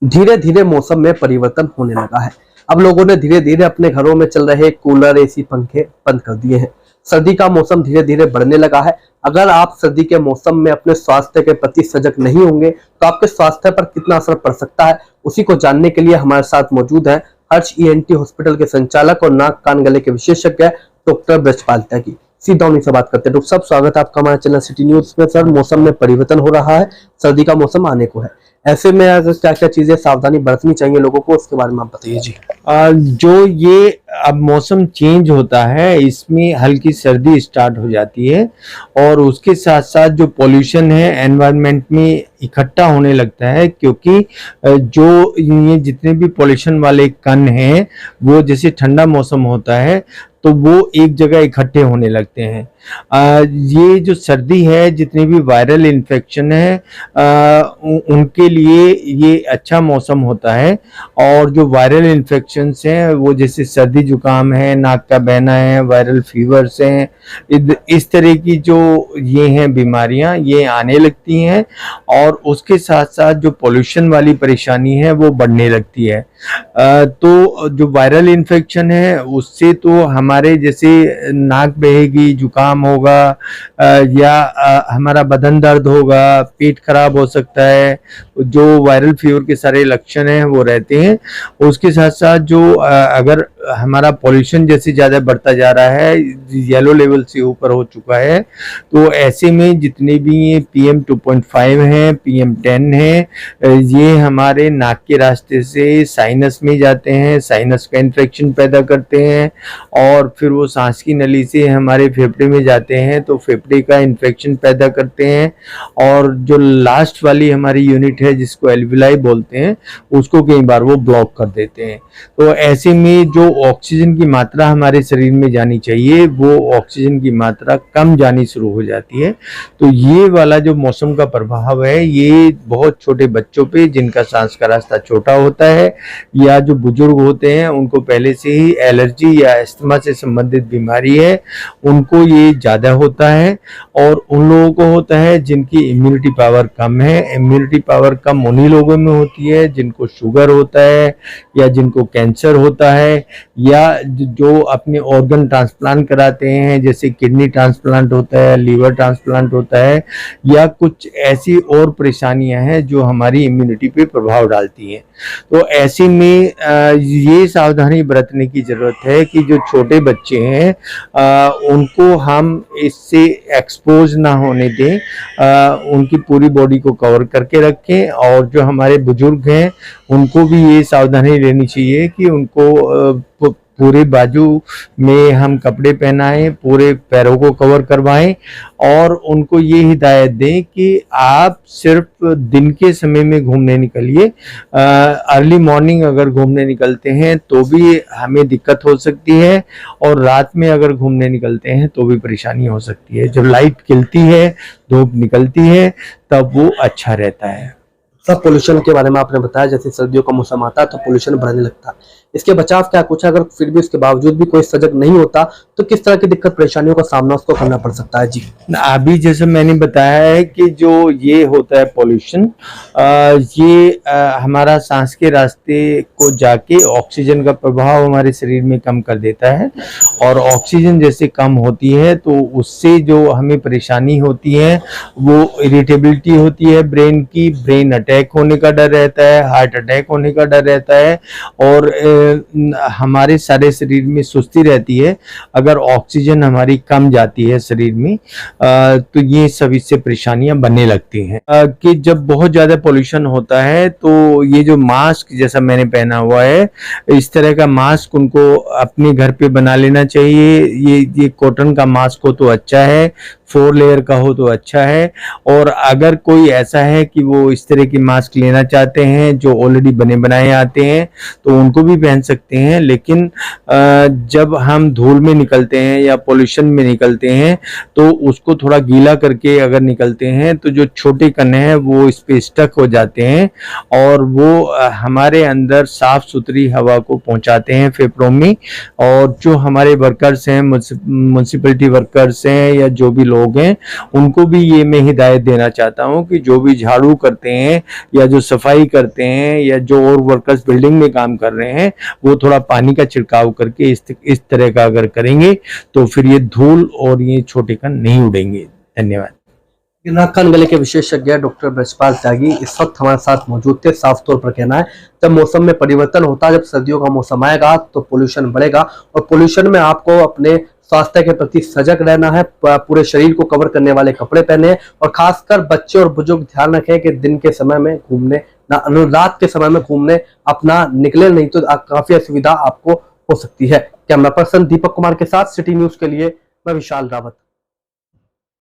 धीरे धीरे मौसम में परिवर्तन होने लगा है। अब लोगों ने धीरे धीरे अपने घरों में चल रहे कूलर, एसी, पंखे बंद कर दिए हैं। सर्दी का मौसम धीरे धीरे बढ़ने लगा है। अगर आप सर्दी के मौसम में अपने स्वास्थ्य के प्रति सजग नहीं होंगे तो आपके स्वास्थ्य पर कितना असर पड़ सकता है, उसी को जानने के लिए हमारे साथ मौजूद है हर्ष ईएनटी हॉस्पिटल के संचालक और नाक कान गले के विशेषज्ञ डॉक्टर ब्रजपाल त्यागी। सीधा उन्हीं से बात करते हैं। डॉक्टर साहब, स्वागत है आपका हमारे चैनल सिटी न्यूज में। सर, मौसम में परिवर्तन हो रहा है, सर्दी का मौसम आने को है, ऐसे में क्या क्या चीजें सावधानी बरतनी चाहिए लोगों को, उसके बारे में आप बताइए जी। जो ये अब मौसम चेंज होता है, इसमें हल्की सर्दी स्टार्ट हो जाती है और उसके साथ साथ जो पॉल्यूशन है एनवायरनमेंट में इकट्ठा होने लगता है, क्योंकि जो ये जितने भी पॉल्यूशन वाले कण हैं वो जैसे ठंडा मौसम होता है तो वो एक जगह इकट्ठे होने लगते हैं। ये जो सर्दी है, जितने भी वायरल इन्फेक्शन है उनके लिए ये अच्छा मौसम होता है। और जो वायरल इन्फेक्शंस हैं वो जैसे सर्दी जुकाम है, नाक का बहना है, वायरल फीवर्स हैं, इस तरह की जो ये हैं बीमारियां ये आने लगती हैं और उसके साथ साथ जो पोल्यूशन वाली परेशानी है वो बढ़ने लगती है। तो जो वायरल इन्फेक्शन है उससे तो हमारे जैसे नाक बहेगी, जुकाम होगा या हमारा बदन दर्द होगा, पेट खराब हो सकता है, जो वायरल फीवर के सारे लक्षण हैं वो रहते हैं। उसके साथ साथ जो अगर हमारा पॉल्यूशन जैसे ज़्यादा बढ़ता जा रहा है, येलो लेवल से ऊपर हो चुका है, तो ऐसे में जितने भी ये PM 2.5 हैं, PM 10 हैं, ये हमारे नाक के रास्ते से साइनस में जाते हैं, साइनस का इन्फेक्शन पैदा करते हैं और फिर वो सांस की नली से हमारे फेफड़े में जाते हैं तो फेफड़े का इन्फेक्शन पैदा करते हैं। और जो लास्ट वाली हमारी यूनिट है जिसको एल्विलाई बोलते हैं, उसको कई बार वो ब्लॉक कर देते हैं। तो ऐसे में जो ऑक्सीजन की मात्रा हमारे शरीर में जानी चाहिए वो ऑक्सीजन की मात्रा कम जानी शुरू हो जाती है। तो ये वाला जो मौसम का प्रभाव है ये बहुत छोटे बच्चों पे, जिनका सांस का रास्ता छोटा होता है या जो बुजुर्ग होते हैं उनको पहले से ही एलर्जी या अस्थमा से संबंधित बीमारी है, उनको ये ज़्यादा होता है। और उन लोगों को होता है जिनकी इम्यूनिटी पावर कम है। इम्यूनिटी पावर कम उन्हीं लोगों में होती है जिनको शुगर होता है या जिनको कैंसर होता है या जो अपने ऑर्गन ट्रांसप्लांट कराते हैं, जैसे किडनी ट्रांसप्लांट होता है, लीवर ट्रांसप्लांट होता है, या कुछ ऐसी और परेशानियां हैं जो हमारी इम्यूनिटी पे प्रभाव डालती हैं। तो ऐसे में ये सावधानी बरतने की ज़रूरत है कि जो छोटे बच्चे हैं उनको हम इससे एक्सपोज ना होने दें, उनकी पूरी बॉडी को कवर करके रखें। और जो हमारे बुजुर्ग हैं उनको भी ये सावधानी लेनी चाहिए कि उनको पूरे बाजू में हम कपड़े पहनाएं, पूरे पैरों को कवर करवाएं और उनको ये हिदायत दें कि आप सिर्फ दिन के समय में घूमने निकलिए। अर्ली मॉर्निंग अगर घूमने निकलते हैं तो भी हमें दिक्कत हो सकती है और रात में अगर घूमने निकलते हैं तो भी परेशानी हो सकती है। जब लाइट खिलती है, धूप निकलती है, तब वो अच्छा रहता है। सब पोल्यूशन के बारे में आपने बताया, जैसे सर्दियों का मौसम आता है तो पोल्यूशन बढ़ने लगता है, इसके बचाव क्या कुछ है? अगर फिर भी उसके बावजूद भी कोई सजग नहीं होता तो किस तरह की दिक्कत परेशानियों का सामना उसको करना पड़ सकता है जी? अभी जैसे मैंने बताया है कि जो ये होता है पोल्यूशन, ये हमारा सांस के रास्ते को जाके ऑक्सीजन का प्रभाव हमारे शरीर में कम कर देता है और ऑक्सीजन जैसे कम होती है तो उससे जो हमें परेशानी होती है वो इरिटेबिलिटी होती है ब्रेन की, ब्रेन अटैक होने का डर रहता है, हार्ट अटैक होने का डर रहता है और हमारे सारे शरीर में सुस्ती रहती है अगर ऑक्सीजन हमारी कम जाती है शरीर में। तो ये सब इससे परेशानियां बनने लगती हैं कि जब बहुत ज़्यादा पोल्यूशन होता है तो ये जो मास्क जैसा मैंने पहना हुआ है, इस तरह का मास्क उनको अपने घर पे बना लेना चाहिए। ये कॉटन का मास्क हो तो अच्छा है, 4 लेयर का हो तो अच्छा है। और अगर कोई ऐसा है कि वो इस तरह की मास्क लेना चाहते हैं जो ऑलरेडी बने बनाए आते हैं तो उनको भी पहन सकते हैं। लेकिन जब हम धूल में निकलते हैं या पोल्यूशन में निकलते हैं तो उसको थोड़ा गीला करके अगर निकलते हैं तो जो छोटे कण हैं वो इस पे स्टक हो जाते हैं और वो हमारे अंदर साफ सुथरी हवा को पहुंचाते हैं फेफड़ों में। और जो हमारे वर्कर्स हैं, म्युनिसिपैलिटी वर्कर्स हैं या जो भी लोग लोग हैं उनको भी ये मैं हिदायत देना चाहता हूँ कि जो भी झाड़ू करते हैं या जो सफाई करते हैं या जो और वर्कर्स बिल्डिंग में काम कर रहे हैं वो थोड़ा पानी का छिड़काव करके इस तरह का अगर करेंगे तो फिर ये धूल और ये छोटे कण नहीं उड़ेंगे। धन्यवाद। नाक कान गले के विशेषज्ञ डॉक्टर ब्रजपाल त्यागी इस वक्त हमारे साथ मौजूद थे। साफ तौर पर कहना है, जब मौसम में परिवर्तन होता है, जब सर्दियों का मौसम आएगा तो पोल्यूशन बढ़ेगा और पोल्यूशन में आपको अपने स्वास्थ्य के प्रति सजग रहना है। पूरे शरीर को कवर करने वाले कपड़े पहने और खासकर बच्चे और बुजुर्ग ध्यान रखें कि दिन के समय में घूमने ना, रात के समय में घूमने अपना निकले, नहीं तो काफी असुविधा आपको हो सकती है। कैमरा पर्सन दीपक कुमार के साथ सिटी न्यूज के लिए मैं विशाल रावत।